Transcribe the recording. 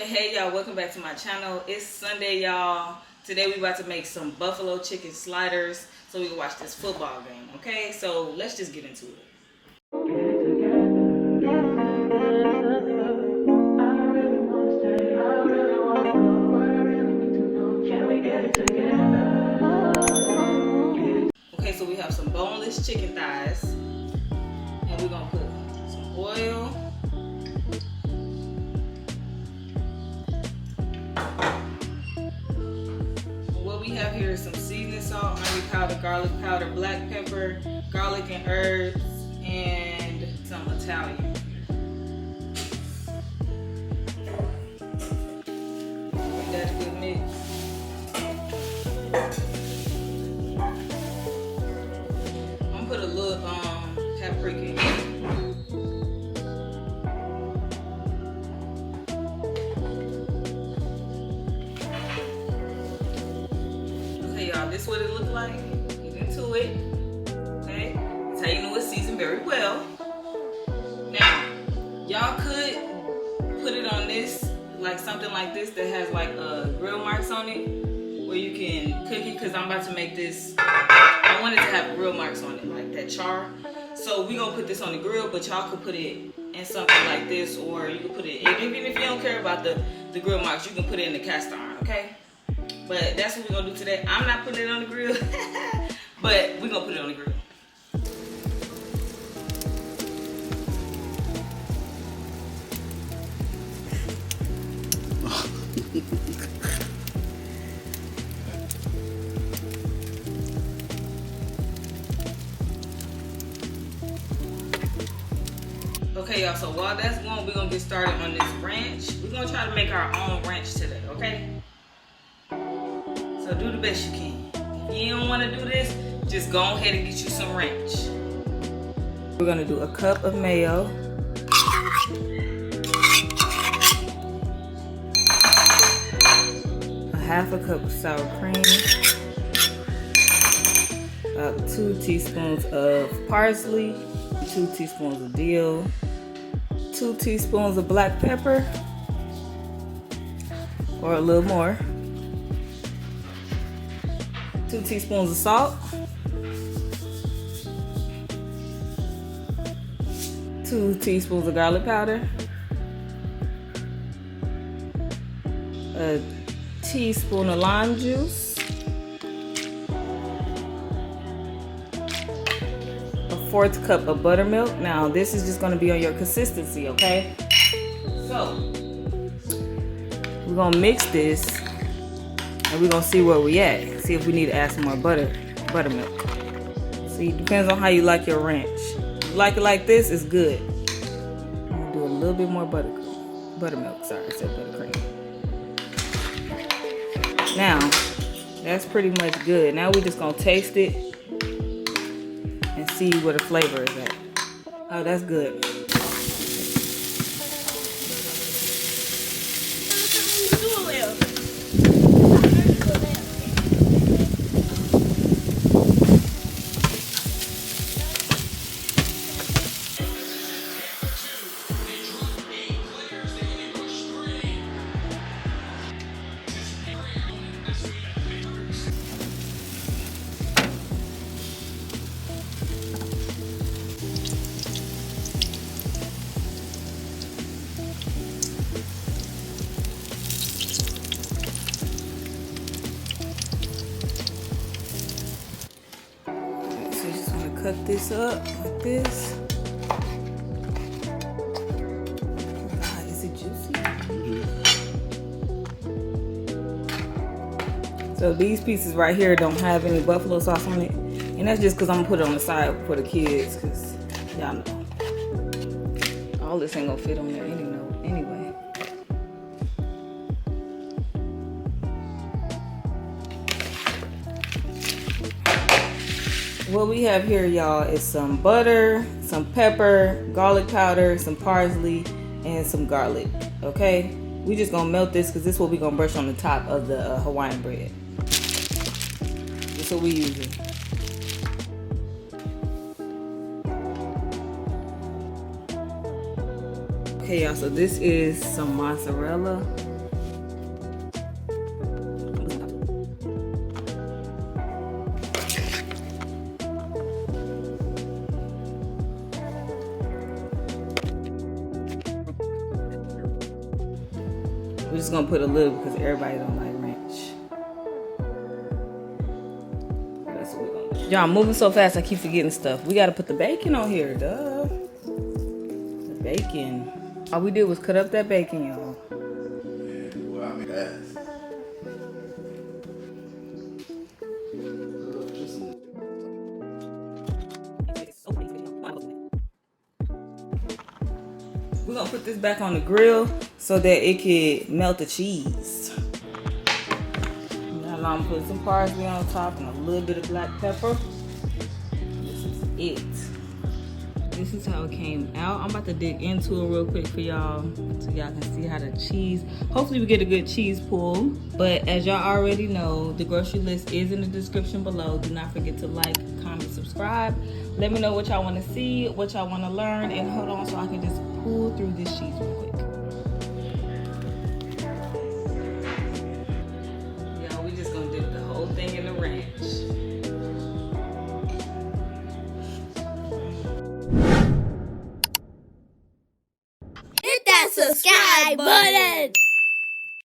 Hey y'all, welcome back to my channel. It's Sunday, y'all. Today we about to make some buffalo chicken sliders so we can watch this football game, okay? So let's just get into it. Okay, so we have some boneless chicken thighs, and we're gonna put some oil. What we have here is some seasoning salt, onion powder, garlic powder, black pepper, garlic and herbs, and some Italian. Give that a good mix. I'm gonna put a little paprika in. Y'all, this is what it looked like. Get into it. Okay, that's how you know it's seasoned very well. Now, y'all could put it on this, like something like this that has like grill marks on it, where you can cook it. Cause I'm about to make this. I want it to have grill marks on it, like that char. So we gonna put this on the grill, but y'all could put it in something like this, or you can put it. Even if you don't care about the grill marks, you can put it in the cast iron. Okay. But that's what we're gonna do today. I'm not putting it on the grill, but we're gonna put it on the grill. Okay, y'all, so while that's going, we're gonna get started on this ranch. We're gonna try to make our own ranch today, okay? So do the best you can. If you don't want to do this, just go ahead and get you some ranch. We're gonna do a cup of mayo, a half a cup of sour cream, about 2 teaspoons of parsley, 2 teaspoons of dill, 2 teaspoons of black pepper, or a little more, 2 teaspoons of salt, 2 teaspoons of garlic powder, a teaspoon of lime juice, a 1/4 cup of buttermilk. Now this is just going to be on your consistency, okay? So we're going to mix this and we're going to see where we at. See if we need to add some more buttermilk. See, it depends on how you like your ranch. If you like it like this, it's good. I'm gonna do a little bit more buttermilk. Sorry, I said buttercream. Now, that's pretty much good. Now we're just gonna taste it and see where the flavor is at. Oh, that's good. Cut this up like this. Is it juicy? So these pieces right here don't have any buffalo sauce on it. And that's just because I'm gonna put it on the side for the kids, because y'all know all this ain't gonna fit on there anyway. What we have here, y'all, is some butter, some pepper, garlic powder, some parsley, and some garlic, okay? We just gonna melt this because this is what we gonna brush on the top of the Hawaiian bread. This is what we using. Okay, y'all, so this is some mozzarella. We're just gonna put a little because everybody don't like ranch. That's what we're gonna do. Y'all, I'm moving so fast I keep forgetting stuff. We gotta put the bacon on here, duh. The bacon. All we did was cut up that bacon, y'all. Well, I mean, that's... We're gonna put this back on the grill so that it can melt the cheese. Now I'm gonna put some parsley on top and a little bit of black pepper. This is it. This is how it came out. I'm about to dig into it real quick for y'all so y'all can see how the cheese, hopefully we get a good cheese pull. But as y'all already know, the grocery list is in the description below. Do not forget to like, comment, subscribe. Let me know what y'all want to see, what y'all want to learn, and hold on so I can just pull through this cheese real quick. Y'all, we just gonna dip the whole thing in the ranch. Hit that subscribe button!